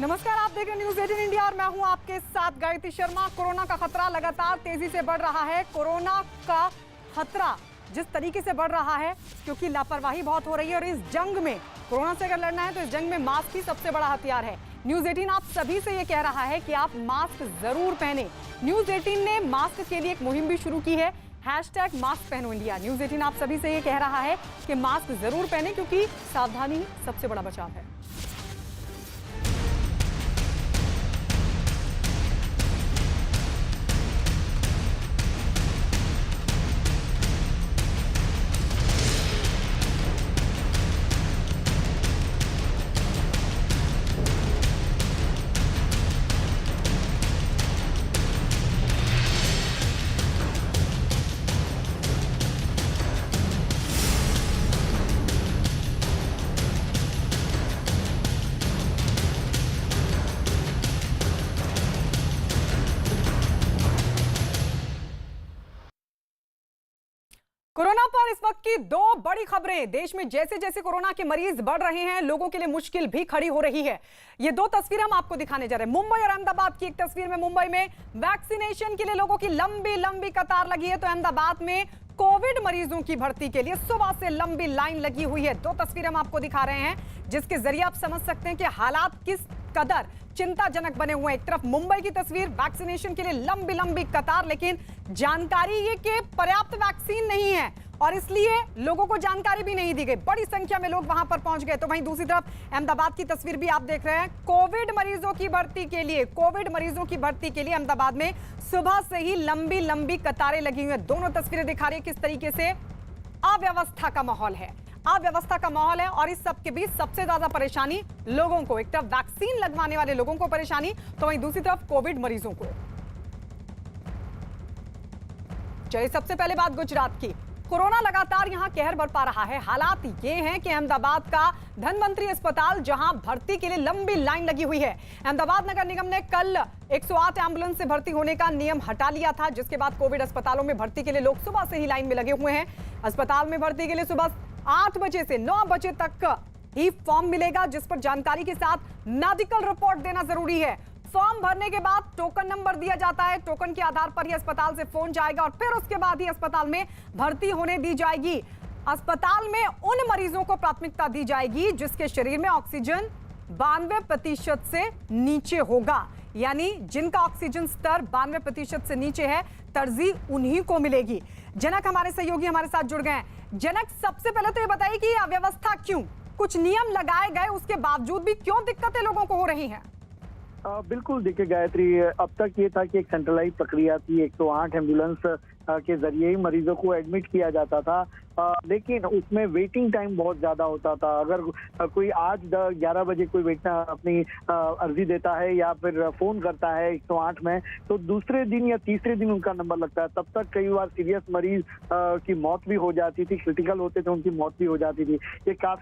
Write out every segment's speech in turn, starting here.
नमस्कार, आप देख रहे हैं न्यूज़ 18 इंडिया और मैं हूं आपके साथ गायत्री शर्मा। कोरोना का खतरा लगातार तेजी से बढ़ रहा है। कोरोना का खतरा जिस तरीके से बढ़ रहा है क्योंकि लापरवाही बहुत हो रही है और इस जंग में कोरोना से अगर लड़ना है तो इस जंग में मास्क ही सबसे बड़ा हथियार है। न्यूज़ 18 आप सभी से ये कह रहा है कि आप मास्क जरूर पहने। न्यूज़ 18 ने मास्क के लिए एक मुहिम भी शुरू की है, #मास्क पहनो इंडिया। न्यूज़ 18 आप सभी से ये कह रहा है कि मास्क जरूर पहने क्योंकि सावधानी सबसे बड़ा बचाव है। कोरोना पर इस वक्त की दो बड़ी खबरें। देश में जैसे जैसे कोरोना के मरीज बढ़ रहे हैं, लोगों के लिए मुश्किल भी खड़ी हो रही है। ये दो तस्वीरें हम आपको दिखाने जा रहे हैं। मुंबई और अहमदाबाद की एक तस्वीर में मुंबई में वैक्सीनेशन के लिए लोगों की लंबी लंबी कतार लगी है, तो अहमदाबाद में कोविड मरीजों की भर्ती के लिए सुबह से लंबी लाइन लगी हुई है। दो तस्वीरें हम आपको दिखा रहे हैं जिसके जरिए आप समझ सकते हैं कि हालात किस कदर चिंताजनक बने हुए हैं। एक तरफ मुंबई की तस्वीर, वैक्सीनेशन के लिए लंबी लंबी कतार, लेकिन जानकारी ये कि पर्याप्त वैक्सीन नहीं है और इसलिए लोगों को जानकारी भी नहीं दी गई। बड़ी संख्या में लोग वहां पर पहुंच गए। तो वहीं दूसरी तरफ अहमदाबाद की तस्वीर भी आप देख रहे हैं। कोविड मरीजों की भर्ती के लिए अहमदाबाद में सुबह से ही लंबी लंबी कतारें लगी हुई हैं। दोनों तस्वीरें दिखा रही है किस तरीके से अव्यवस्था का माहौल है और इस सब के बीच सबसे ज्यादा परेशानी लोगों को, एक तरफ वैक्सीन लगवाने वाले लोगों को परेशानी, तो वहीं दूसरी तरफ कोविड मरीजों को। चलिए सबसे पहले बात गुजरात की। कोरोना लगातार यहां कहर बरपा रहा है। हालात ये हैं कि अहमदाबाद का धनवंतरी अस्पताल जहां भर्ती के लिए लंबी लाइन लगी हुई है। अहमदाबाद नगर निगम ने कल 108 एम्बुलेंस से भर्ती होने का नियम हटा लिया था, जिसके बाद कोविड अस्पतालों में भर्ती के लिए लोग सुबह से ही लाइन में लगे हुए हैं। अस्पताल में भर्ती के लिए सुबह 8 बजे से 9 बजे तक ही फॉर्म मिलेगा, जिस पर जानकारी के साथ मेडिकल रिपोर्ट देना जरूरी है। फॉर्म भरने के बाद टोकन नंबर दिया जाता है। टोकन के आधार पर ही अस्पताल से फोन जाएगा और फिर उसके बाद ही अस्पताल में भर्ती होने दी जाएगी। अस्पताल में उन मरीजों को प्राथमिकता दी जाएगी जिसके शरीर में ऑक्सीजन 92% से नीचे होगा, यानी जिनका ऑक्सीजन स्तर 92% से नीचे है, तरजीह उन्हीं को मिलेगी। जनक हमारे सहयोगी हमारे साथ जुड़ गए हैं। जनक, सबसे पहले तो ये बताइए कि अव्यवस्था क्यों? कुछ नियम लगाए गए उसके बावजूद भी क्यों दिक्कतें लोगों को हो रही हैं? बिल्कुल, देखिए गायत्री, अब तक ये था कि एक सेंट्रलाइज प्रक्रिया थी। 108 एम्बुलेंस के जरिए ही मरीजों को एडमिट किया जाता था, लेकिन उसमें वेटिंग टाइम बहुत ज्यादा होता था। अगर कोई आज 11 बजे कोई अपनी अर्जी देता है या फिर फोन करता है 108 में, तो दूसरे दिन या तीसरे दिन उनका नंबर लगता है। तब तक कई बार सीरियस मरीज की मौत भी हो जाती थी, क्रिटिकल होते थे, उनकी मौत भी हो जाती थी।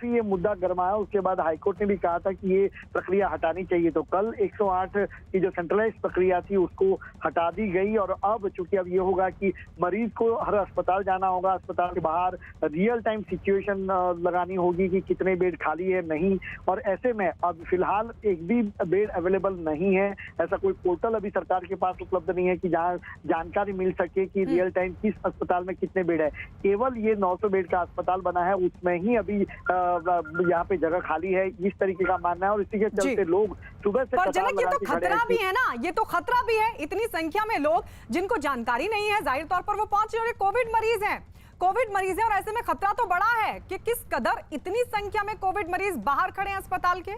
ये मुद्दा गरमाया। उसके बाद हाईकोर्ट ने भी कहा था कि ये प्रक्रिया हटानी चाहिए। तो कल 108 की जो सेंट्रलाइज प्रक्रिया थी उसको हटा दी गई और अब चूंकि अब ये होगा कि मरीज को हर अस्पताल जाना होगा, अस्पताल के बाहर रियल टाइम सिचुएशन लगानी होगी कि कितने बेड खाली है, नहीं। और ऐसे में अब फिलहाल एक भी बेड अवेलेबल नहीं है। ऐसा कोई पोर्टल अभी सरकार के पास उपलब्ध नहीं है कि जहां जानकारी मिल सके कि रियल टाइम किस अस्पताल में कितने बेड है। केवल ये 900 बेड का अस्पताल बना है, उसमें ही अभी यहाँ पे जगह खाली है, इस तरीके का मानना है। और इसी के चलते लोग सुबह से पर जनक, ये तो खतरा भी है ना, ये तो खतरा भी है। इतनी संख्या में लोग जिनको जानकारी नहीं है, जाहिर तौर पर वो पहुंच रहे हैं, कोविड मरीज हैं और ऐसे में खतरा तो बड़ा है कि किस कदर इतनी संख्या में कोविड मरीज बाहर खड़े हैं अस्पताल के।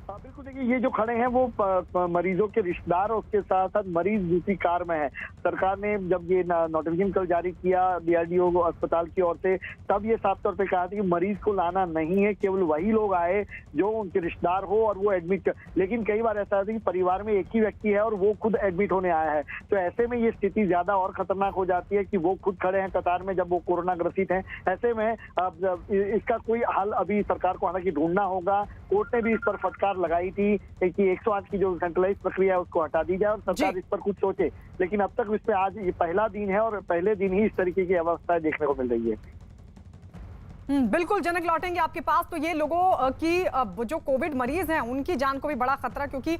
बिल्कुल, देखिए ये जो खड़े हैं वो मरीजों के रिश्तेदार और उसके साथ साथ मरीज दूसरी कार में है। सरकार ने जब ये नोटिफिकेशन कल जारी किया DRDO अस्पताल की ओर से, तब ये साफ तौर पे कहा था कि मरीज को लाना नहीं है, केवल वही लोग आए जो उनके रिश्तेदार हो और वो एडमिट। लेकिन कई बार ऐसा होता है कि परिवार में एक ही व्यक्ति है और वो खुद एडमिट होने आया है, तो ऐसे में ये स्थिति ज्यादा और खतरनाक हो जाती है कि वो खुद खड़े हैं कतार में जब वो कोरोना ग्रसित हैं। ऐसे में इसका कोई हल अभी सरकार को हालांकि ढूंढना होगा। कोर्ट ने भी इस पर फटकार लगाई थी कि 108 की जो सेंट्रलाइज प्रक्रिया है उसको हटा दी जाए और सरकार इस पर कुछ सोचे, लेकिन अब तक इस पे आज ये पहला दिन है और पहले दिन ही इस तरीके की अवस्था देखने को मिल रही है। बिल्कुल जनक, लौटेंगे आपके पास। तो ये लोगों की जो कोविड मरीज हैं उनकी जान को भी बड़ा खतरा, क्योंकि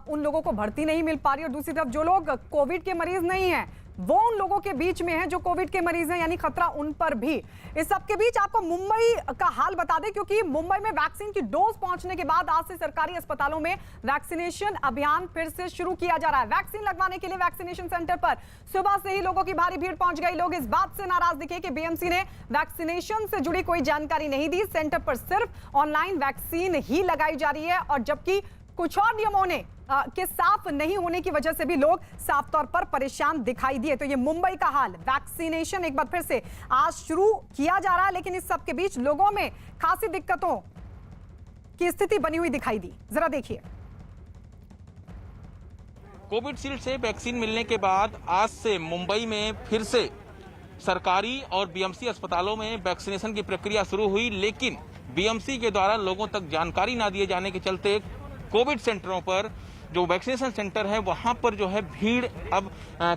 उन लोगों को भर्ती नहीं मिल पा रही, और दूसरी तरफ जो लोग कोविड के मरीज नहीं हैं वो उन लोगों के बीच में हैं जो कोविड के मरीज हैं, यानी खतरा उन पर भी। इस सब के बीच आपको मुंबई का हाल बता दें, क्योंकि मुंबई में वैक्सीन की डोज पहुंचने के बाद आज से सरकारी अस्पतालों में वैक्सीनेशन अभियान फिर से शुरू किया जा रहा है। वैक्सीन लगवाने के लिए वैक्सीनेशन सेंटर पर सुबह से ही लोगों की भारी भीड़ पहुंच गई। लोग इस बात से नाराज दिखे कि बीएमसी ने वैक्सीनेशन से जुड़ी कोई जानकारी नहीं दी, सेंटर पर सिर्फ ऑनलाइन वैक्सीन ही लगाई जा रही है, और जबकि कुछ और नियमों ने के साफ नहीं होने की वजह से भी लोग साफ तौर पर परेशान दिखाई दिए। तो ये मुंबई का हाल, वैक्सीनेशन एक बार फिर से आज शुरू किया जा रहा है, लेकिन इस सब के बीच लोगों में खासी दिक्कतों की स्थिति बनी हुई दिखाई दी। जरा देखिए। कोविशील्ड से वैक्सीन मिलने के बाद आज से मुंबई में फिर से सरकारी और बीएमसी अस्पतालों में वैक्सीनेशन की प्रक्रिया शुरू हुई, लेकिन बीएमसी के द्वारा लोगों तक जानकारी ना दिए जाने के चलते कोविड सेंटरों पर, जो वैक्सीनेशन सेंटर है वहां पर जो है भीड़ अब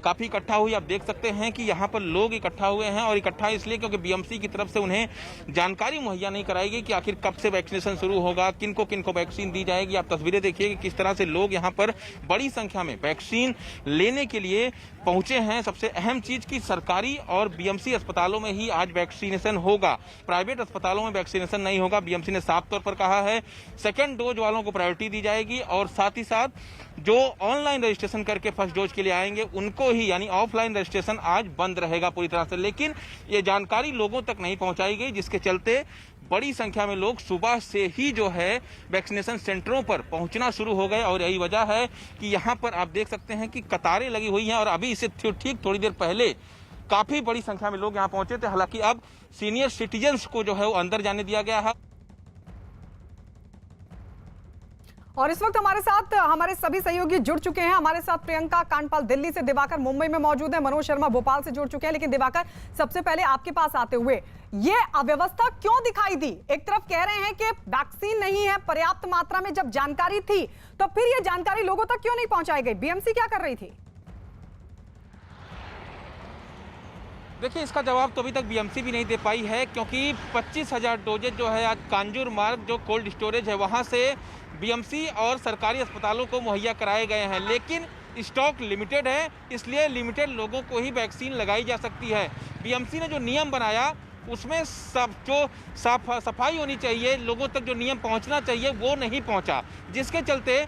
काफी इकट्ठा हुई। आप देख सकते हैं कि यहां पर लोग इकट्ठा हुए हैं, और इकट्ठा इसलिए क्योंकि बीएमसी की तरफ से उन्हें जानकारी मुहैया नहीं कराई गई कि आखिर कब से वैक्सीनेशन शुरू होगा, किनको किनको वैक्सीन दी जाएगी। आप तस्वीरें देखिए कि किस तरह से लोग यहां पर बड़ी संख्या में वैक्सीन लेने के लिए पहुंचे हैं। सबसे अहम चीज की सरकारी और बीएमसी अस्पतालों में ही आज वैक्सीनेशन होगा, प्राइवेट अस्पतालों में वैक्सीनेशन नहीं होगा। बीएमसी ने साफ तौर पर कहा है सेकेंड डोज वालों को प्रायोरिटी दी जाएगी, और साथ ही साथ जो ऑनलाइन रजिस्ट्रेशन करके फर्स्ट डोज के लिए आएंगे उनको ही, यानी ऑफलाइन रजिस्ट्रेशन आज बंद रहेगा पूरी तरह से। लेकिन ये जानकारी लोगों तक नहीं पहुंचाई गई, जिसके चलते बड़ी संख्या में लोग सुबह से ही जो है वैक्सीनेशन सेंटरों पर पहुंचना शुरू हो गए, और यही वजह है कि यहां पर आप देख सकते हैं कि कतारें लगी हुई हैं। और अभी इससे ठीक थोड़ी देर पहले काफी बड़ी संख्या में लोग यहां पहुंचे थे। हालांकि अब सीनियर सिटीजन्स को जो है वो अंदर जाने दिया गया है। और इस वक्त हमारे साथ हमारे सभी सहयोगी जुड़ चुके हैं। हमारे साथ प्रियंका कांडपाल दिल्ली से, दिवाकर मुंबई में मौजूद है, मनोज शर्मा भोपाल से जुड़ चुके हैं। लेकिन दिवाकर, सबसे पहले आपके पास आते हुए, ये अव्यवस्था क्यों दिखाई दी? एक तरफ कह रहे हैं कि वैक्सीन नहीं है पर्याप्त मात्रा में, जब जानकारी थी तो फिर ये जानकारी लोगों तक क्यों नहीं पहुंचाई गई? बीएमसी क्या कर रही थी? देखिए, इसका जवाब तो अभी तक बीएमसी भी नहीं दे पाई है, क्योंकि 25,000 डोजेज जो है आज कांजूर मार्ग जो कोल्ड स्टोरेज है वहां से बीएमसी और सरकारी अस्पतालों को मुहैया कराए गए हैं, लेकिन स्टॉक लिमिटेड है, इसलिए लिमिटेड लोगों को ही वैक्सीन लगाई जा सकती है। बीएमसी ने जो नियम बनाया उसमें सफाई होनी चाहिए, लोगों तक जो नियम पहुंचना चाहिए वो नहीं पहुंचा, जिसके चलते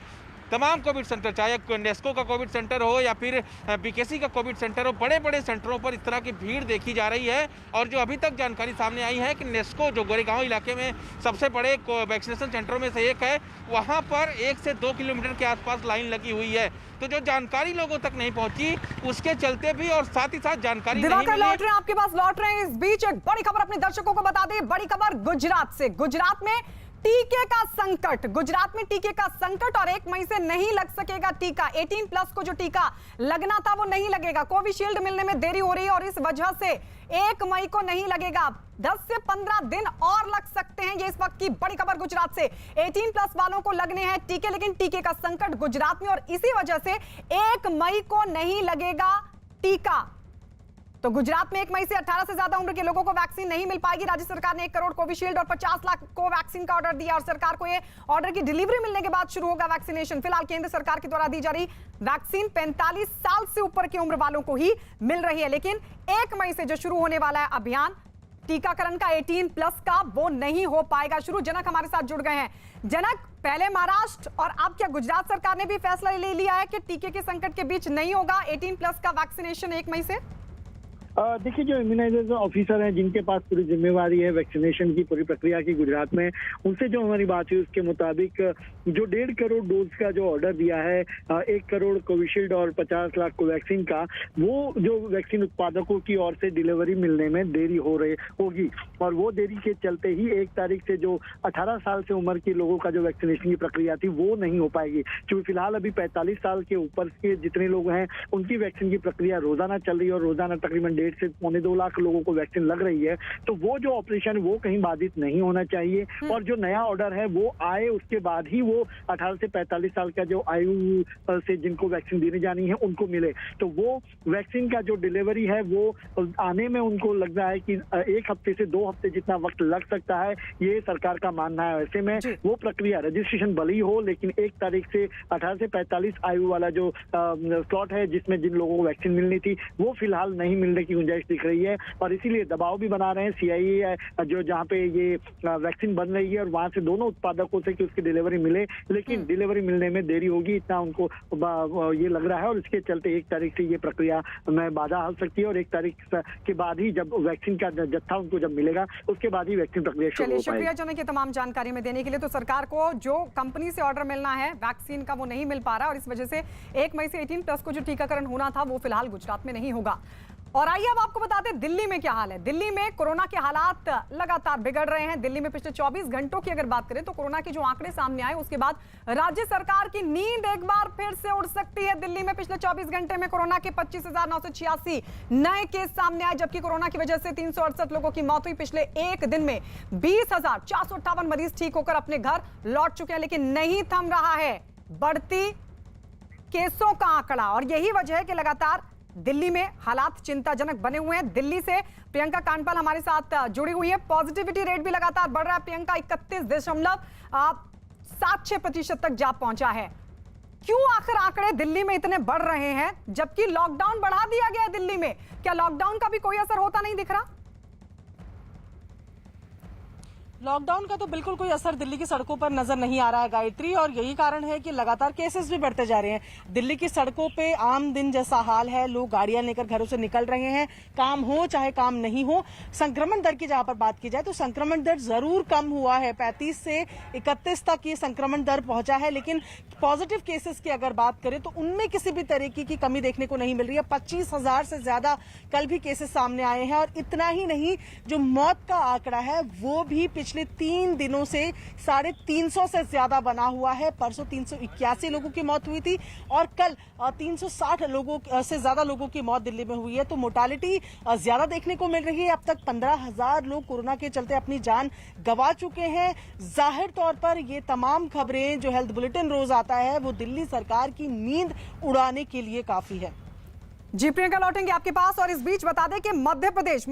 तमाम कोविड सेंटर, चाहे नेस्को का कोविड सेंटर हो या फिर बीकेसी का कोविड सेंटर हो, बड़े बड़े सेंटरों पर इस तरह की भीड़ देखी जा रही है। और जो अभी तक जानकारी सामने आई है कि नेस्को जो गोरेगांव इलाके में सबसे बड़े वैक्सीनेशन सेंटरों में से एक है, वहां पर 1 से 2 किलोमीटर के आसपास लाइन लगी हुई है। तो जो जानकारी लोगों तक नहीं पहुंची उसके चलते भी, और साथ ही साथ जानकारी नहीं मिली। लौट रहे हैं आपके पास, लौट रहे हैं। इस बीच एक बड़ी खबर अपने दर्शकों को बता दें, बड़ी खबर गुजरात से। गुजरात में टीके का संकट, गुजरात में टीके का संकट, और 1 मई से नहीं लग सकेगा टीका। 18+ को जो टीका लगना था वो नहीं लगेगा। कोविशील्ड मिलने में देरी हो रही है और इस वजह से 1 मई को नहीं लगेगा, 10 से 15 दिन और लग सकते हैं। ये इस वक्त की बड़ी खबर गुजरात से। 18+ वालों को लगने हैं टीके, लेकिन टीके का संकट गुजरात में, और इसी वजह से 1 मई को नहीं लगेगा टीका। तो गुजरात में 1 मई से 18 से ज्यादा उम्र के लोगों को वैक्सीन नहीं मिल पाएगी। राज्य सरकार ने 1 करोड़ कोविशील्ड और 50 लाख को वैक्सीन का ऑर्डर दिया, और सरकार को ये ऑर्डर की डिलीवरी मिलने के बाद शुरू होगा वैक्सीनेशन। फिलहाल केंद्र सरकार के द्वारा दी जा रही वैक्सीन 45 साल से ऊपर की उम्र वालों को ही मिल रही है। लेकिन 1 मई से जो शुरू होने वाला है अभियान टीकाकरण का 18+ का, वो नहीं हो पाएगा शुरू। जनक हमारे साथ जुड़ गए हैं। जनक, पहले महाराष्ट्र और अब क्या गुजरात सरकार ने भी फैसला ले लिया है कि टीके के संकट के बीच नहीं होगा 18+ का वैक्सीनेशन 1 मई से? देखिए, जो इम्यूनाइजेशन ऑफिसर हैं जिनके पास पूरी जिम्मेवारी है वैक्सीनेशन की पूरी प्रक्रिया की गुजरात में, उनसे जो हमारी बात हुई उसके मुताबिक जो 1.5 करोड़ डोज का जो ऑर्डर दिया है, 1 करोड़ कोविशील्ड और 50 लाख कोवैक्सीन का, वो जो वैक्सीन उत्पादकों की ओर से डिलीवरी मिलने में देरी होगी, और वो देरी के चलते ही 1 तारीख से जो 18 साल से उम्र के लोगों का जो वैक्सीनेशन की प्रक्रिया थी वो नहीं हो पाएगी। क्योंकि फिलहाल अभी 45 साल के ऊपर के जितने लोग हैं उनकी वैक्सीन की प्रक्रिया रोजाना चल रही है, और रोजाना तकरीबन 1.5 से 2.25 लाख लोगों को वैक्सीन लग रही है, तो वो जो ऑपरेशन वो कहीं बाधित नहीं होना चाहिए। और जो नया ऑर्डर है वो आए उसके बाद ही वो 18 से 45 साल का जो आयु से जिनको वैक्सीन देने जानी है उनको मिले। तो वो वैक्सीन का जो डिलीवरी है वो आने में उनको लग रहा है कि 1 हफ्ते से 2 हफ्ते जितना वक्त लग सकता है, ये सरकार का मानना है। ऐसे में वो प्रक्रिया रजिस्ट्रेशन भले ही हो, लेकिन 1 तारीख से 18 से 45 आयु वाला जो स्लॉट है जिसमें जिन लोगों को वैक्सीन मिलनी थी वो फिलहाल नहीं मिलने की गुंजाइश दिख रही है। और इसीलिए दबाव भी बना रहे हैं CIE जो जहाँ पे ये वैक्सीन बन रही है और वहां से दोनों उत्पादकों से कि उसकी डिलीवरी मिले, लेकिन डिलीवरी मिलने में देरी होगी इतना उनको ये लग रहा है। और इसके चलते 1 तारीख से ये प्रक्रिया में बाधा आ सकती है और 1 तारीख के बाद ही जब वैक्सीन का जत्था उनको जब मिलेगा उसके बाद ही वैक्सीन प्रक्रिया शुरू हो पाएगी। शुक्रिया जनक ये तमाम जानकारी में देने के लिए। तो सरकार को जो कंपनी से ऑर्डर मिलना है वैक्सीन का वो नहीं मिल पा रहा और इस वजह से 1 मई से 18+ को जो टीकाकरण होना था वो फिलहाल गुजरात में नहीं होगा। और आइए अब आपको बताते हैं दिल्ली में क्या हाल है। दिल्ली में कोरोना के हालात लगातार बिगड़ रहे हैं। दिल्ली में पिछले 24 घंटों की अगर बात करें तो कोरोना के जो आंकड़े सामने आए उसके बाद राज्य सरकार की नींद एक बार फिर से उड़ सकती है। दिल्ली में पिछले 24 घंटे में कोरोना के 25,986 नए केस सामने आए, जबकि कोरोना की वजह से 368 लोगों की मौत हुई। पिछले एक दिन में 20,458 मरीज ठीक होकर अपने घर लौट चुके हैं, लेकिन नहीं थम रहा है बढ़ती केसों का आंकड़ा। और यही वजह है कि लगातार दिल्ली में हालात चिंताजनक बने हुए हैं। दिल्ली से प्रियंका कांडपाल हमारे साथ जुड़ी हुई है। पॉजिटिविटी रेट भी लगातार बढ़ रहा है प्रियंका, 31.76% तक जा पहुंचा है। क्यों आखिर आंकड़े दिल्ली में इतने बढ़ रहे हैं जबकि लॉकडाउन बढ़ा दिया गया है दिल्ली में? क्या लॉकडाउन का भी कोई असर होता नहीं दिख रहा? लॉकडाउन का तो बिल्कुल कोई असर दिल्ली की सड़कों पर नजर नहीं आ रहा है गायत्री, और यही कारण है कि लगातार केसेस भी बढ़ते जा रहे हैं। दिल्ली की सड़कों पे आम दिन जैसा हाल है, लोग गाड़ियां लेकर घरों से निकल रहे हैं, काम हो चाहे काम नहीं हो। संक्रमण दर की जहां पर बात की जाए तो संक्रमण दर जरूर कम हुआ है, 35 से 31 तक ये संक्रमण दर पहुंचा है, लेकिन पॉजिटिव केसेस की अगर बात करें तो उनमें किसी भी तरीके की कमी देखने को नहीं मिल रही है। 25,000 से ज्यादा कल भी केसेस सामने आए हैं, और इतना ही नहीं, जो मौत का आंकड़ा है वो भी पिछले 3 दिनों से 350 से ज्यादा बना हुआ है। परसों 381 लोगों की मौत हुई थी और कल 360 लोगों से ज्यादा लोगों की मौत दिल्ली में हुई है। तो मोर्टालिटी ज्यादा देखने को मिल रही है। अब तक 15,000 लोग कोरोना के चलते अपनी जान गंवा चुके हैं। जाहिर तौर पर ये तमाम खबरें जो हेल्थ बुलेटिन रोज आता है वो दिल्ली सरकार की नींद उड़ाने के लिए काफी है। जी प्रियंका, लौटेंगे आपके पास। और इस बीच बता दें कि मध्य प्रदेश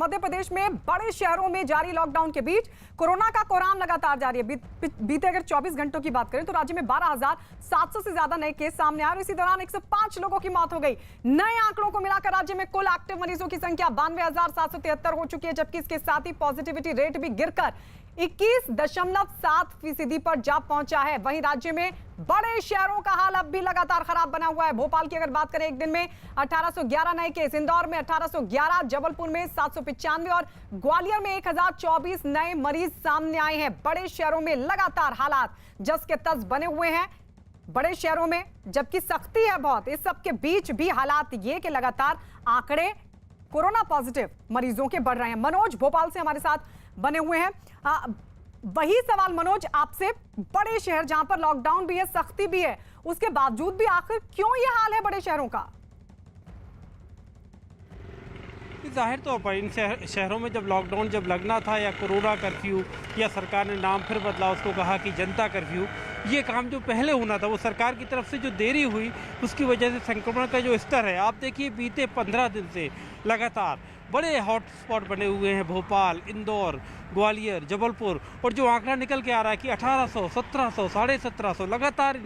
में बड़े शहरों में जारी लॉकडाउन के बीच कोरोना का कोराम लगातार जारी है। बीते अगर 24 घंटों की बात करें तो राज्य में 12,700 से ज्यादा नए केस सामने आए और इसी दौरान 105 लोगों की मौत हो गई। नए आंकड़ों को मिलाकर राज्य में कुल एक्टिव मरीजों की संख्या 92,773 हो चुकी है, जबकि इसके साथ ही पॉजिटिविटी रेट भी गिरकर 21.7% पर जा पहुंचा है। वहीं राज्य में बड़े शहरों का हाल अब भी लगातार खराब बना हुआ है। भोपाल की अगर बात करें एक दिन में 1811 नए केस, इंदौर में 1811, जबलपुर में 795 और ग्वालियर में 1024 नए मरीज सामने आए हैं। बड़े शहरों में लगातार हालात जस के तस बने हुए हैं बड़े शहरों में, जबकि सख्ती है बहुत। इस सब के बीच भी हालात ये कि लगातार आंकड़े कोरोना पॉजिटिव मरीजों के बढ़ रहे हैं। मनोज भोपाल से हमारे साथ बने हुए हैं। वही सवाल मनोज आपसे, बड़े शहर जहां पर लॉकडाउन भी है, सख्ती भी है, उसके बावजूद भी आखिर क्यों ये हाल है बड़े शहरों का? जाहिर तौर पर इन शहरों में जब लॉकडाउन जब लगना था, या कोरोना कर्फ्यू, या सरकार ने नाम फिर बदला, उसको कहा कि जनता कर्फ्यू, ये काम जो पहले होना था वो सरकार की तरफ से जो देरी हुई उसकी वजह से संक्रमण का जो स्तर है, आप देखिए बीते 15 दिन से लगातार बड़े हॉटस्पॉट बने हुए हैं। भोपाल, इंदौर, ग्वालियर, जबलपुर, और जो आंकड़ा निकल के आ रहा है कि 1800, 1700, 1750 लगातार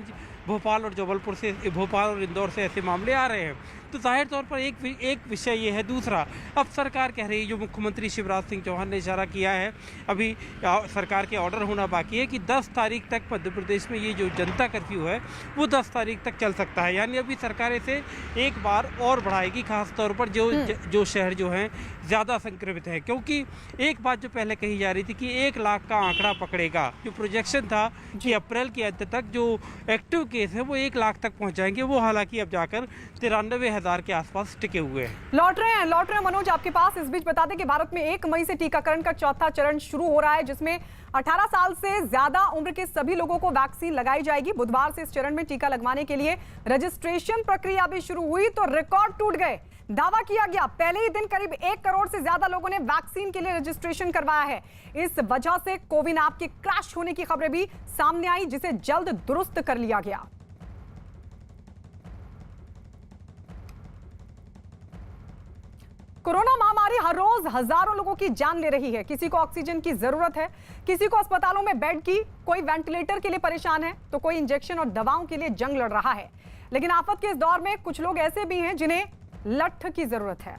भोपाल और जबलपुर से, भोपाल और इंदौर से ऐसे मामले आ रहे हैं। तो जाहिर तौर पर एक विषय ये है। दूसरा, अब सरकार कह रही है, जो मुख्यमंत्री शिवराज सिंह चौहान ने इशारा किया है, अभी सरकार के ऑर्डर होना बाकी है कि 10 तारीख तक मध्य प्रदेश में ये जो जनता कर्फ्यू है वो 10 तारीख तक चल सकता है। यानी अभी सरकार इसे एक बार और बढ़ाएगी, खासतौर पर जो शहर जो हैं ज़्यादा संक्रमित हैं। क्योंकि एक बात जो पहले कही जा रही थी कि 1 लाख का आंकड़ा पकड़ेगा, जो प्रोजेक्शन था कि अप्रैल के अंत तक जो एक्टिव केस है वो 1 लाख तक पहुँच जाएंगे, वो हालांकि अब जाकर 93,000 1000 के आसपास टिके हुए हैं। लौट रहे हैं मनोज आपके पास। इस बीच बता दें कि भारत में 1 मई से टीकाकरण का चौथा चरण शुरू हो रहा है, जिसमें 18 साल से ज्यादा उम्र के सभी लोगों को वैक्सीन लगाई जाएगी। बुधवार से इस चरण में टीका लगवाने के लिए रजिस्ट्रेशन प्रक्रिया भी शुरू हुई तो रिकॉर्ड टूट गए। दावा किया गया पहले ही दिन करीब 1 करोड़ से ज्यादा लोगों ने वैक्सीन के लिए रजिस्ट्रेशन करवाया है। इस वजह से कोविन ऐप के क्रैश होने की खबरें भी सामने आई, जिसे जल्द दुरुस्त कर लिया गया। कोरोना महामारी हर रोज हजारों लोगों की जान ले रही है। किसी को ऑक्सीजन की जरूरत है, किसी को अस्पतालों में बेड की, कोई वेंटिलेटर के लिए परेशान है तो कोई इंजेक्शन और दवाओं के लिए जंग लड़ रहा है। लेकिन आफत के इस दौर में कुछ लोग ऐसे भी हैं जिन्हें लठ की जरूरत है।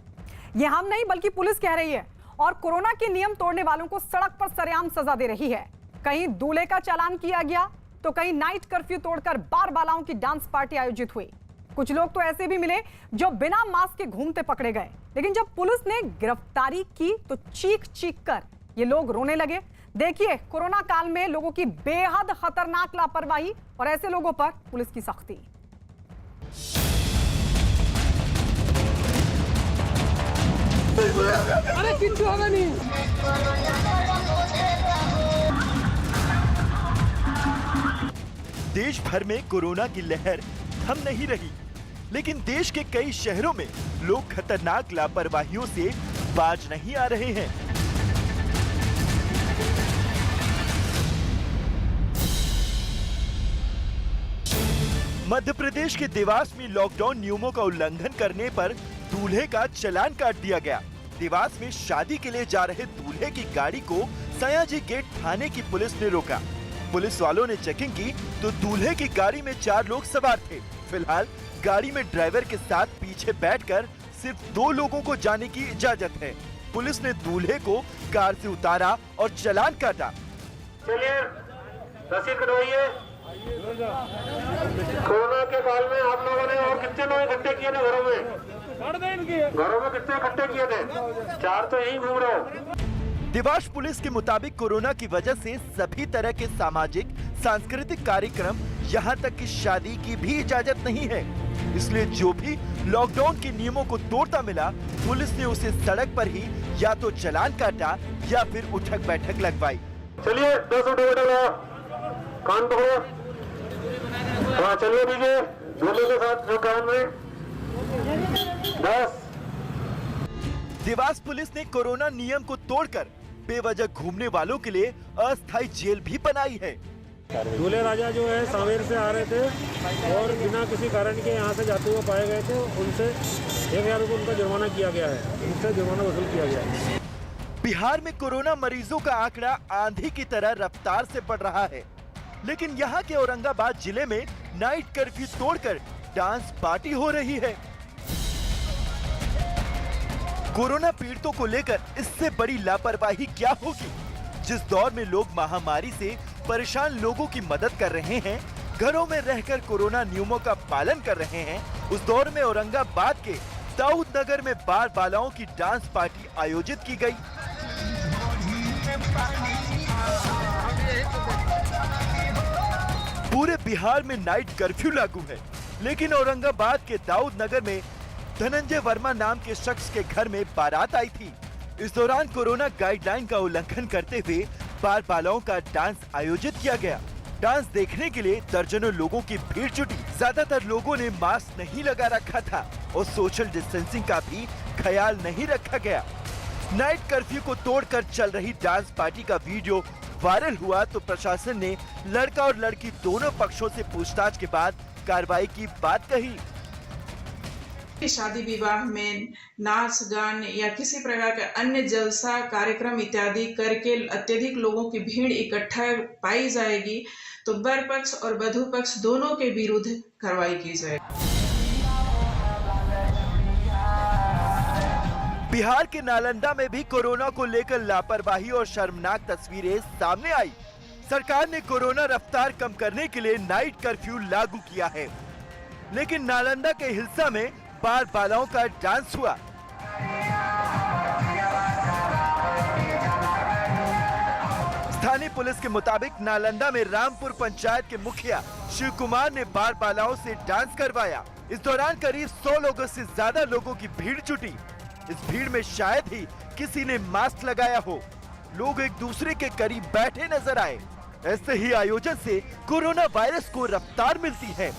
ये हम नहीं बल्कि पुलिस कह रही है, और कोरोना के नियम तोड़ने वालों को सड़क पर सरेआम सजा दे रही है। कहीं दूल्हे का चालान किया गया तो कहीं नाइट कर्फ्यू तोड़कर बार बालाओं की डांस पार्टी आयोजित हुई। कुछ लोग तो ऐसे भी मिले जो बिना मास्क के घूमते पकड़े गए, लेकिन जब पुलिस ने गिरफ्तारी की तो चीख चीख कर ये लोग रोने लगे। देखिए कोरोना काल में लोगों की बेहद खतरनाक लापरवाही और ऐसे लोगों पर पुलिस की सख्ती। अरे किच्छु होगा नहीं। देश भर में कोरोना की लहर थम नहीं रही, लेकिन देश के कई शहरों में लोग खतरनाक लापरवाहियों से बाज नहीं आ रहे हैं। मध्य प्रदेश के देवास में लॉकडाउन नियमों का उल्लंघन करने पर दूल्हे का चालान काट दिया गया। देवास में शादी के लिए जा रहे दूल्हे की गाड़ी को सयाजी गेट थाने की पुलिस ने रोका। पुलिस वालों ने चेकिंग की तो दूल्हे की गाड़ी में 4 लोग सवार थे। फिलहाल गाड़ी में ड्राइवर के साथ पीछे बैठकर सिर्फ 2 लोगों को जाने की इजाजत है। पुलिस ने दूल्हे को कार से उतारा और चालान काटा। चलिए रसीद कटवाइए। कोरोना के काल में आप लोगों ने और कितने लोग इकट्ठे किए थे घरों में कितने इकट्ठे किए थे? 4 तो यहीं घूम रहे हो। देवास पुलिस के मुताबिक कोरोना की वजह से सभी तरह के सामाजिक सांस्कृतिक कार्यक्रम यहां तक कि शादी की भी इजाजत नहीं है। इसलिए जो भी लॉकडाउन के नियमों को तोड़ता मिला, पुलिस ने उसे सड़क पर ही या तो चालान काटा या फिर उठक बैठक लगवाई। चलिए 10 कान पकड़ो। हाँ चलिए दीजिए दूल्हे के साथ जो कान में 10। देवास पुलिस ने कोरोना नियम को तोड़कर बेवजह घूमने वालों के लिए अस्थायी जेल भी बनाई है। दूल्हे राजा जो है सांवेर से आ रहे थे और बिना किसी कारण के यहाँ से जाते हुए पाए गए थे। उनसे 1000 रुपये उनका जुर्माना किया गया है, उनसे जुर्माना वसूल किया गया है। बिहार में कोरोना मरीजों का आंकड़ा आंधी की तरह रफ्तार से बढ़ रहा है, लेकिन यहाँ के औरंगाबाद जिले में नाइट कर्फ्यू तोड़कर डांस पार्टी हो रही है। कोरोना पीड़ितों को लेकर इससे बड़ी लापरवाही क्या होगी? जिस दौर में लोग महामारी से परेशान लोगों की मदद कर रहे हैं, घरों में रहकर कोरोना नियमों का पालन कर रहे हैं, उस दौर में औरंगाबाद के दाऊद नगर में बार बालाओं की डांस पार्टी आयोजित की गई। पूरे बिहार में नाइट कर्फ्यू लागू है, लेकिन औरंगाबाद के दाऊद नगर में धनंजय वर्मा नाम के शख्स के घर में बारात आई थी। इस दौरान कोरोना गाइडलाइन का उल्लंघन करते हुए बार बालाओं का डांस आयोजित किया गया। डांस देखने के लिए दर्जनों लोगों की भीड़ जुटी। ज्यादातर लोगों ने मास्क नहीं लगा रखा था और सोशल डिस्टेंसिंग का भी ख्याल नहीं रखा गया। नाइट कर्फ्यू को तोड़कर चल रही डांस पार्टी का वीडियो वायरल हुआ तो प्रशासन ने लड़का और लड़की दोनों पक्षों से पूछताछ के बाद कार्रवाई की बात कही। शादी विवाह में नाच गान या किसी प्रकार का अन्य जलसा कार्यक्रम इत्यादि करके अत्यधिक लोगों की भीड़ इकट्ठा पाई जाएगी तो वर पक्ष और वधू पक्ष दोनों के विरुद्ध कार्रवाई की जाएगी। बिहार के नालंदा में भी कोरोना को लेकर लापरवाही और शर्मनाक तस्वीरें सामने आई। सरकार ने कोरोना रफ्तार कम करने के लिए नाइट कर्फ्यू लागू किया है, लेकिन नालंदा के हिल्सा में बार बालाओं का डांस हुआ। स्थानीय पुलिस के मुताबिक नालंदा में रामपुर पंचायत के मुखिया शिव कुमार ने बार बालाओं से डांस करवाया। इस दौरान करीब 100 लोगों से ज्यादा लोगों की भीड़ जुटी। इस भीड़ में शायद ही किसी ने मास्क लगाया हो। लोग एक दूसरे के करीब बैठे नजर आए। ऐसे ही आयोजन से कोरोना वायरस को रफ्तार मिलती है।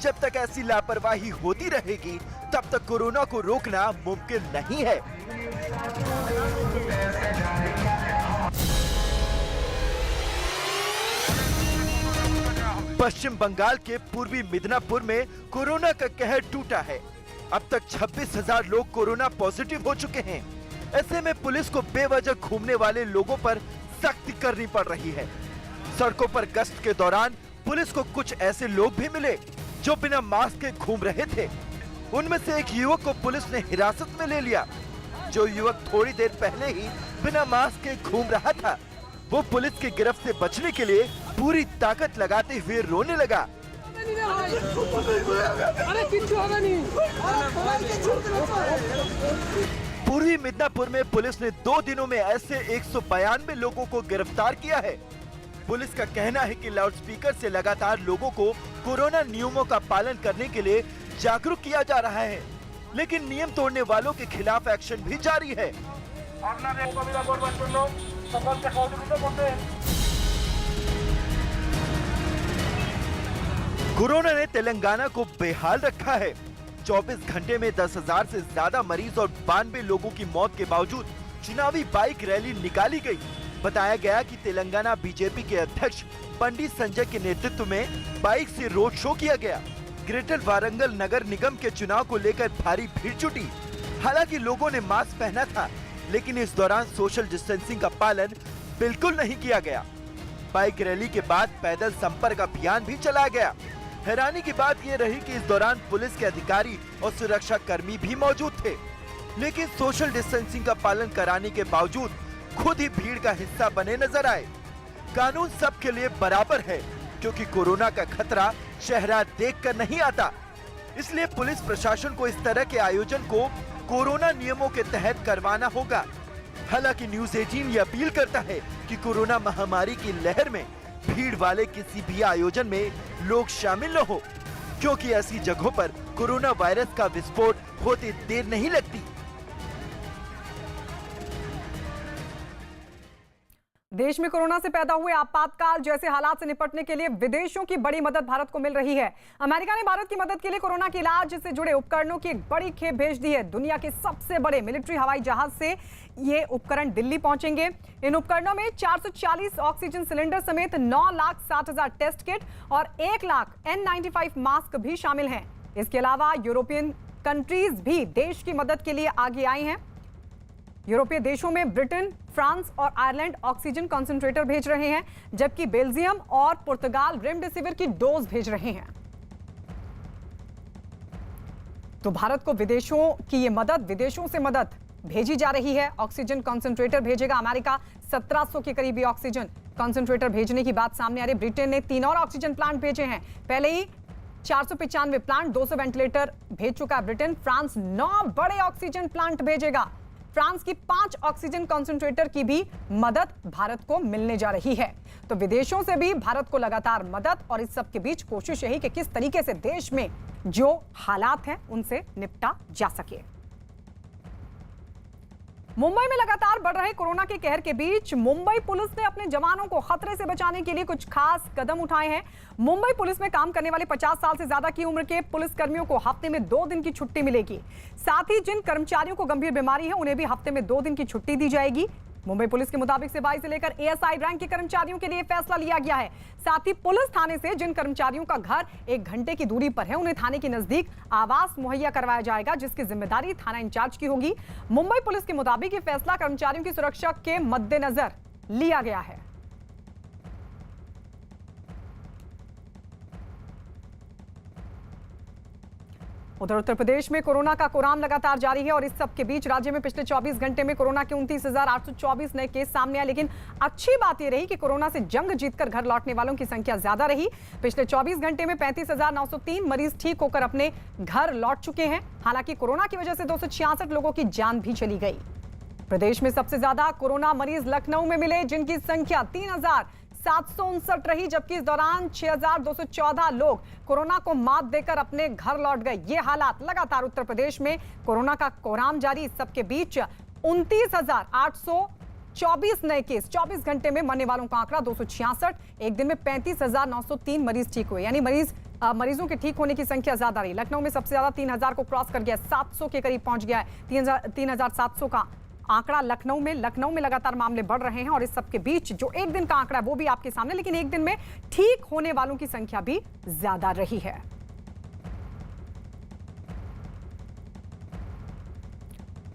जब तक ऐसी लापरवाही होती रहेगी तब तक कोरोना को रोकना मुमकिन नहीं है। पश्चिम बंगाल के पूर्वी मिदनापुर में कोरोना का कहर टूटा है। अब तक 26,000 लोग कोरोना पॉजिटिव हो चुके हैं। ऐसे में पुलिस को बेवजह घूमने वाले लोगों पर सख्ती करनी पड़ रही है। सड़कों पर गश्त के दौरान पुलिस को कुछ ऐसे लोग भी मिले जो बिना मास्क के घूम रहे थे। उनमें से एक युवक को पुलिस ने हिरासत में ले लिया। जो युवक थोड़ी देर पहले ही बिना मास्क के घूम रहा था, वो पुलिस की गिरफ्त से बचने के लिए पूरी ताकत लगाते हुए रोने लगा। पूर्वी मिदनापुर में पुलिस ने 2 दिनों में ऐसे 192 लोगों को गिरफ्तार किया है। पुलिस का कहना है कि लाउडस्पीकर से लगातार लोगों को कोरोना नियमों का पालन करने के लिए जागरूक किया जा रहा है, लेकिन नियम तोड़ने वालों के खिलाफ एक्शन भी जारी है। कोरोना ने तेलंगाना को बेहाल रखा है। 24 घंटे में 10,000 से ज्यादा मरीज और 92 लोगों की मौत के बावजूद चुनावी बाइक रैली निकाली गई। बताया गया कि तेलंगाना बीजेपी के अध्यक्ष पंडित संजय के नेतृत्व में बाइक से रोड शो किया गया। ग्रेटर वारंगल नगर निगम के चुनाव को लेकर भारी भीड़ जुटी। हालांकि लोगों ने मास्क पहना था, लेकिन इस दौरान सोशल डिस्टेंसिंग का पालन बिल्कुल नहीं किया गया। बाइक रैली के बाद पैदल संपर्क अभियान भी चलाया गया। हैरानी की बात यह रही कि इस दौरान पुलिस के अधिकारी और सुरक्षा कर्मी भी मौजूद थे, लेकिन सोशल डिस्टेंसिंग का पालन कराने के बावजूद खुद ही भीड़ का हिस्सा बने नजर आए। कानून सबके लिए बराबर है, क्योंकि कोरोना का खतरा चेहरा देखकर नहीं आता। इसलिए पुलिस प्रशासन को इस तरह के आयोजन को कोरोना नियमों के तहत करवाना होगा। हालांकि न्यूज़ 18 ये अपील करता है कि कोरोना महामारी की लहर में भीड़ वाले किसी भी आयोजन में लोग शामिल न हो, क्योंकि ऐसी जगहों पर कोरोना वायरस का विस्फोट होते देर नहीं लगती। देश में कोरोना से पैदा हुए आपातकाल जैसे हालात से निपटने के लिए विदेशों की बड़ी मदद भारत को मिल रही है। अमेरिका ने भारत की मदद के लिए कोरोना के इलाज से जुड़े उपकरणों की एक बड़ी खेप भेज दी है। दुनिया के सबसे बड़े मिलिट्री हवाई जहाज से ये उपकरण दिल्ली पहुंचेंगे। इन उपकरणों में 440 ऑक्सीजन सिलेंडर समेत 9,60,000 टेस्ट किट और 1 लाख N95 मास्क भी शामिल हैं। इसके अलावा यूरोपियन कंट्रीज भी देश की मदद के लिए आगे आई हैं। यूरोपीय देशों में ब्रिटेन, फ्रांस और आयरलैंड ऑक्सीजन कंसंट्रेटर भेज रहे हैं, जबकि बेल्जियम और पुर्तगाल रेमडेसिविर की डोज भेज रहे हैं। तो भारत को विदेशों की ये मदद, विदेशों से मदद भेजी जा रही है। ऑक्सीजन कंसंट्रेटर भेजेगा अमेरिका। 1700 के करीबी ऑक्सीजन कंसंट्रेटर भेजने की बात सामने आ रही है। ब्रिटेन ने 3 और ऑक्सीजन प्लांट भेजे हैं। पहले ही 495 प्लांट, 200 वेंटिलेटर भेज चुका है ब्रिटेन। फ्रांस 9 बड़े ऑक्सीजन प्लांट भेजेगा। फ्रांस की 5 ऑक्सीजन कंसंट्रेटर की भी मदद भारत को मिलने जा रही है। तो विदेशों से भी भारत को लगातार मदद, और इस सब के बीच कोशिश यही कि किस तरीके से देश में जो हालात हैं उनसे निपटा जा सके। मुंबई में लगातार बढ़ रहे कोरोना के कहर के बीच मुंबई पुलिस ने अपने जवानों को खतरे से बचाने के लिए कुछ खास कदम उठाए हैं। मुंबई पुलिस में काम करने वाले 50 साल से ज्यादा की उम्र के पुलिस कर्मियों को हफ्ते में 2 दिन की छुट्टी मिलेगी। साथ ही जिन कर्मचारियों को गंभीर बीमारी है उन्हें भी हफ्ते में 2 दिन की छुट्टी दी जाएगी। मुंबई पुलिस के मुताबिक सिपाही से लेकर ASI रैंक के कर्मचारियों के लिए फैसला लिया गया है। साथ ही पुलिस थाने से जिन कर्मचारियों का घर 1 घंटे की दूरी पर है उन्हें थाने के नजदीक आवास मुहैया करवाया जाएगा, जिसकी जिम्मेदारी थाना इंचार्ज की होगी। मुंबई पुलिस के मुताबिक ये फैसला कर्मचारियों की सुरक्षा के मद्देनजर लिया गया है। उधर उत्तर प्रदेश में कोरोना का कोराम लगातार जारी है और इस सब के बीच राज्य में पिछले 24 घंटे में कोरोना के 29,824 नए केस सामने आए। लेकिन अच्छी बात यह रही कि कोरोना से जंग जीतकर घर लौटने वालों की संख्या ज्यादा रही। पिछले 24 घंटे में 35,903 मरीज ठीक होकर अपने घर लौट चुके हैं। हालांकि कोरोना की वजह से 266 लोगों की जान भी चली गई। प्रदेश में सबसे ज्यादा कोरोना मरीज लखनऊ में मिले, जिनकी संख्या 759 रही, जबकि इस दौरान 6,214 लोग कोरोना को मात देकर अपने घर लौट गए। ये हालात लगातार उत्तर प्रदेश में कोरोना का कोहराम जारी। इस सबके बीच 29,824 नए केस, 24 घंटे में मरने वालों का आंकड़ा 266। एक दिन में 35,903 मरीज ठीक हुए, यानी मरीजों के ठीक होने की संख्या ज्यादा रही। लखनऊ में सबसे ज्यादा 3,000 को क्रॉस कर गया, 700 के करीब पहुंच गया है। 3,700 का आंकड़ा लखनऊ में लगातार मामले बढ़ रहे हैं। और इस सबके बीच जो एक दिन का आंकड़ा है वो भी आपके सामने, लेकिन एक दिन में ठीक होने वालों की संख्या भी ज्यादा रही है।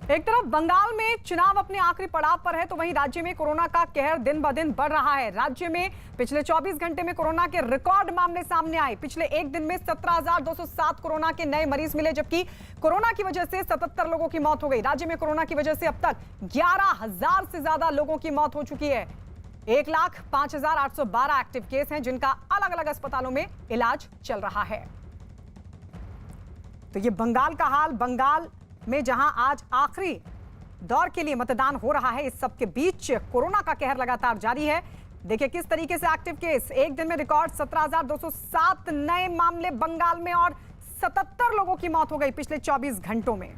एक तरफ बंगाल में चुनाव अपने आखिरी पड़ाव पर है, तो वहीं राज्य में कोरोना का कहर दिन ब दिन बढ़ रहा है। राज्य में पिछले 24 घंटे में कोरोना के रिकॉर्ड मामले सामने आए। पिछले एक दिन में 17,207 कोरोना के नए मरीज मिले, जबकि कोरोना की वजह से 77 लोगों की मौत हो गई। राज्य में कोरोना की वजह से अब तक 11,000 से ज्यादा लोगों की मौत हो चुकी है। 1,05,812 एक्टिव केस हैं, जिनका अलग अलग अस्पतालों में इलाज चल रहा है। तो ये बंगाल का हाल, बंगाल में जहां आज आखिरी दौर के लिए मतदान हो रहा है, इस सब के बीच कोरोना का कहर लगातार जारी है। देखिए किस तरीके से एक्टिव केस, एक दिन में रिकॉर्ड 17,207 नए मामले बंगाल में और 77 लोगों की मौत हो गई पिछले 24 घंटों में।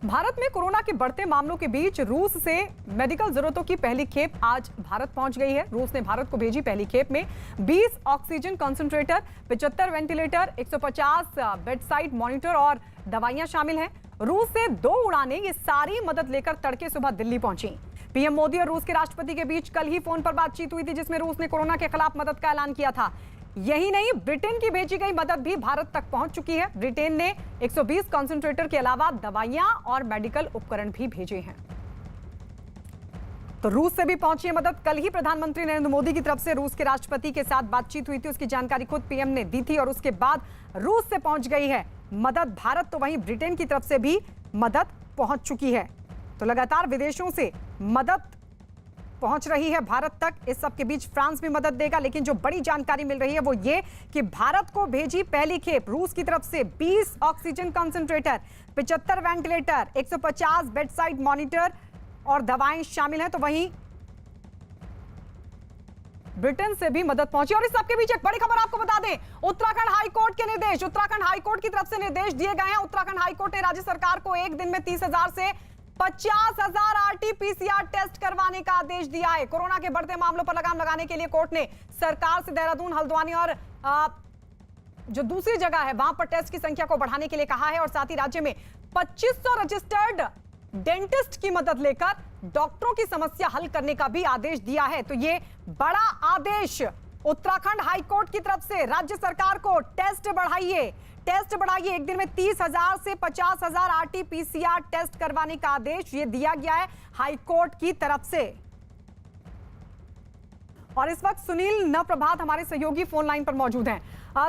भारत में कोरोना के बढ़ते मामलों के बीच रूस से मेडिकल जरूरतों की पहली खेप आज भारत पहुंच गई है। रूस ने भारत को भेजी पहली खेप में 20 oxygen concentrator, 75 ventilator, 150 bedside monitor और दवाइयां शामिल हैं। रूस से 2 उड़ानें ये सारी मदद लेकर तड़के सुबह दिल्ली पहुंची। पीएम मोदी और रूस के राष्ट्रपति के बीच कल ही फोन पर बातचीत हुई थी, जिसमें रूस ने कोरोना के खिलाफ मदद का ऐलान किया था। यही नहीं, ब्रिटेन की भेजी गई मदद भी भारत तक पहुंच चुकी है। ब्रिटेन ने 120 कंसंट्रेटर के अलावा दवाइयां और मेडिकल उपकरण भी भेजे हैं। तो रूस से भी पहुंची है मदद। कल ही प्रधानमंत्री नरेंद्र मोदी की तरफ से रूस के राष्ट्रपति के साथ बातचीत हुई थी, उसकी जानकारी खुद पीएम ने दी थी और उसके बाद रूस से पहुंच गई है मदद भारत। तो वहीं ब्रिटेन की तरफ से भी मदद पहुंच चुकी है। तो लगातार विदेशों से मदद पहुंच रही है भारत तक। इस सब के बीच फ्रांस भी मदद देगा, लेकिन जो बड़ी जानकारी मिल रही है वो ये कि भारत को भेजी पहली खेप रूस की तरफ से 20 oxygen concentrator, 75 ventilator, 150 bedside monitor और दवाएं शामिल हैं। तो वहीं ब्रिटेन से भी मदद पहुंची। और इस सबके बीच एक बड़ी खबर आपको बता दें, उत्तराखंड हाईकोर्ट के निर्देश, उत्तराखंड हाईकोर्ट की तरफ से निर्देश दिए गए हैं। उत्तराखंड हाईकोर्ट ने राज्य सरकार को एक दिन में 30,000 से 50,000 RT-PCR टेस्ट करवाने का आदेश दिया है। कोरोना के बढ़ते मामलों पर लगाम लगाने के लिए कोर्ट ने सरकार से देहरादून, हल्द्वानी और जो दूसरी जगह है वहां पर टेस्ट की संख्या को बढ़ाने के लिए कहा है। और साथ ही राज्य में 2500 रजिस्टर्ड डेंटिस्ट की मदद लेकर डॉक्टरों की समस्या हल करने का भी आदेश दिया है। तो ये बड़ा आदेश उत्तराखंड हाईकोर्ट की तरफ से राज्य सरकार को, टेस्ट बढ़ाइए, एक दिन में 30,000 से 50,000 RT-PCR टेस्ट करवाने का आदेश ये दिया गया है हाईकोर्ट की तरफ से। और इस वक्त सुनील नप्रभात हमारे सहयोगी फोन लाइन पर मौजूद हैं।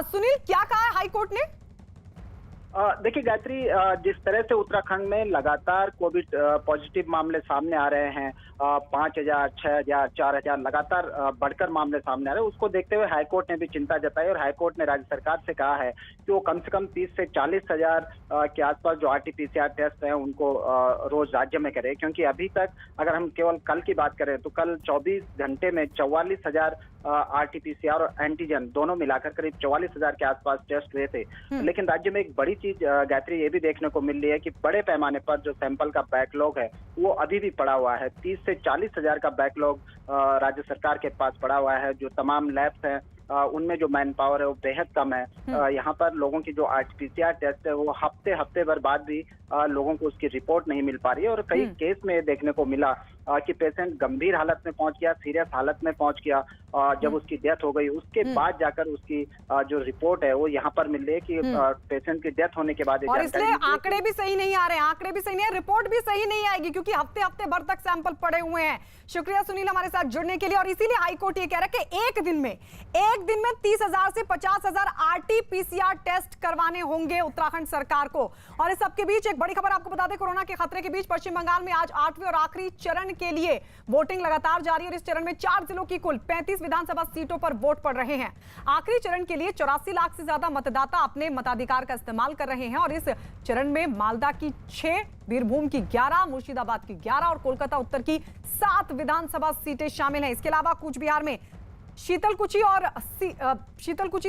सुनील, क्या कहा है हाईकोर्ट ने? देखिए गायत्री, जिस तरह से उत्तराखंड में लगातार कोविड पॉजिटिव मामले सामने आ रहे हैं, 5,000, 6,000, 4,000 लगातार बढ़कर मामले सामने आ रहे हैं, उसको देखते हुए हाईकोर्ट ने भी चिंता जताई और हाईकोर्ट ने राज्य सरकार से कहा है कि वो कम से कम 30 से 40,000 के आसपास जो RT-PCR टेस्ट हैं उनको रोज राज्य में करे। क्योंकि अभी तक अगर हम केवल कल की बात करें तो कल 24 घंटे में 44,000 RT-PCR और एंटीजन दोनों मिलाकर करीब 44,000 के आसपास टेस्ट हुए थे। लेकिन राज्य में एक बड़ी चीज गायत्री ये भी देखने को मिल रही है कि बड़े पैमाने पर जो सैंपल का बैकलॉग है वो अभी भी पड़ा हुआ है। 30 से 40,000 का बैकलॉग राज्य सरकार के पास पड़ा हुआ है। जो तमाम लैब्स हैं उनमें जो मैन पावर है वो बेहद कम है। यहाँ पर लोगों की जो RT-PCR टेस्ट है वो हफ्ते भर बाद भी लोगों को उसकी रिपोर्ट नहीं मिल पा रही है। और कई केस में देखने को मिला कि पेशेंट गंभीर हालत में पहुंच गया, सीरियस हालत में पहुंच गया, जब उसकी डेथ हो गई उसके बाद जाकर उसकी जो रिपोर्ट है वो यहाँ पर मिल रही है कि पेशेंट की डेथ होने के बाद। और इसलिए आंकड़े भी सही नहीं आ रहे हैं, आंकड़े भी सही नहीं है, रिपोर्ट भी सही नहीं आएगी क्योंकि हफ्ते भर तक सैंपल पड़े हुए हैं। शुक्रिया सुनील हमारे साथ जुड़ने के लिए। और इसीलिए हाईकोर्ट ये कह रहा है कि एक दिन में 30,000 से 50,000 RT-PCR टेस्ट करवाने होंगे उत्तराखंड सरकार को। और इस सबके बीच एक बड़ी खबर आपको बता दें, कोरोना के खतरे के बीच पश्चिम बंगाल में आज 8वें और आखिरी चरण के लिए वोटिंग लगातार जारी है और इस चरण में 4 जिलों की कुल 35 विधानसभा सीटों पर वोट पड़ रहे हैं। आखिरी चरण के लिए 84 लाख से ज्यादा मतदाता अपने मताधिकार का इस्तेमाल कर रहे हैं और इस चरण में मालदा की 6, बीरभूम की 11, मुर्शिदाबाद की 11 और कोलकाता उत्तर की 7 विधानसभा सीटें शामिल हैं। इसके अलावा कूच बिहार में शीतलकुची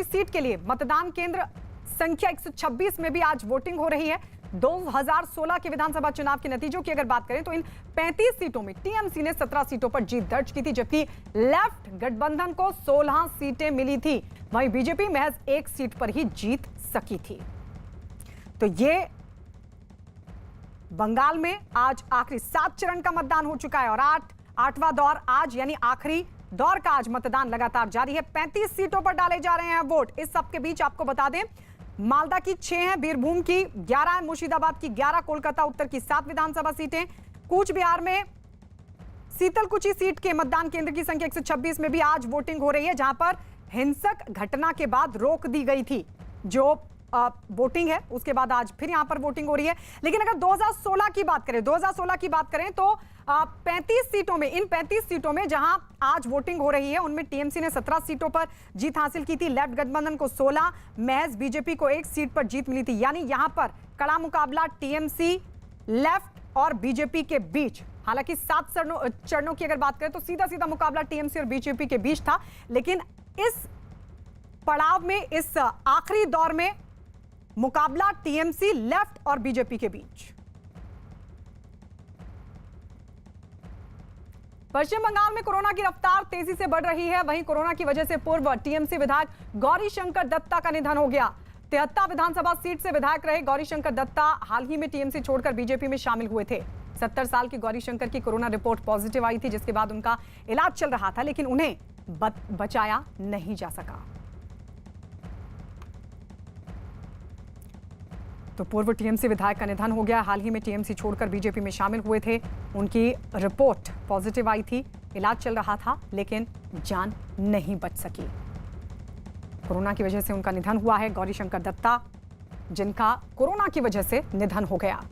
सीट के लिए मतदान केंद्र संख्या 126 में भी आज वोटिंग हो रही है। 2016 के विधानसभा चुनाव के नतीजों की अगर बात करें तो इन 35 सीटों में टीएमसी ने 17 सीटों पर जीत दर्ज की थी, जबकि लेफ्ट गठबंधन को 16 सीटें मिली थी। वहीं बीजेपी महज 1 सीट पर ही जीत सकी थी। तो ये बंगाल में आज आखिरी 7 चरण का मतदान हो चुका है और 8वां दौर आज यानी आखिरी दौर का आज मतदान लगातार जारी है। 35 सीटों पर डाले जा रहे हैं वोट। इस सब के बीच आपको बता दें, मालदा की 6 है, बीरभूम की 11 है, मुर्शिदाबाद की 11, कोलकाता उत्तर की 7 विधानसभा सीटें। कूच बिहार में शीतलकुची सीट के मतदान केंद्र की संख्या 126 में भी आज वोटिंग हो रही है, जहां पर हिंसक घटना के बाद रोक दी गई थी जो वोटिंग है, उसके बाद आज फिर यहां पर वोटिंग हो रही है। लेकिन अगर 2016 की बात करें तो 35 सीटों में, इन 35 सीटों में जहां आज वोटिंग हो रही है उनमें टीएमसी ने 17 सीटों पर जीत हासिल की थी, लेफ्ट गठबंधन को 16, महज बीजेपी को 1 सीट पर जीत मिली थी। यानी यहां पर कड़ा मुकाबला टीएमसी, लेफ्ट और बीजेपी के बीच। हालांकि 7 चरणों की अगर बात करें तो सीधा मुकाबला टीएमसी और बीजेपी के बीच था, लेकिन इस पड़ाव में, इस आखिरी दौर में मुकाबला टीएमसी, लेफ्ट और बीजेपी के बीच। पश्चिम बंगाल में कोरोना की रफ्तार तेजी से बढ़ रही है। वहीं कोरोना की वजह से पूर्व टीएमसी विधायक गौरीशंकर दत्ता का निधन हो गया। 73 विधानसभा सीट से विधायक रहे गौरीशंकर दत्ता हाल ही में टीएमसी छोड़कर बीजेपी में शामिल हुए थे। 70 साल की गौरीशंकर की कोरोना रिपोर्ट पॉजिटिव आई थी, जिसके बाद उनका इलाज चल रहा था, लेकिन उन्हें बचाया नहीं जा सका। तो पूर्व टीएमसी विधायक का निधन हो गया। हाल ही में टीएमसी छोड़कर बीजेपी में शामिल हुए थे। उनकी रिपोर्ट पॉजिटिव आई थी, इलाज चल रहा था, लेकिन जान नहीं बच सकी। कोरोना की वजह से उनका निधन हुआ है। गौरीशंकर दत्ता, जिनका कोरोना की वजह से निधन हो गया।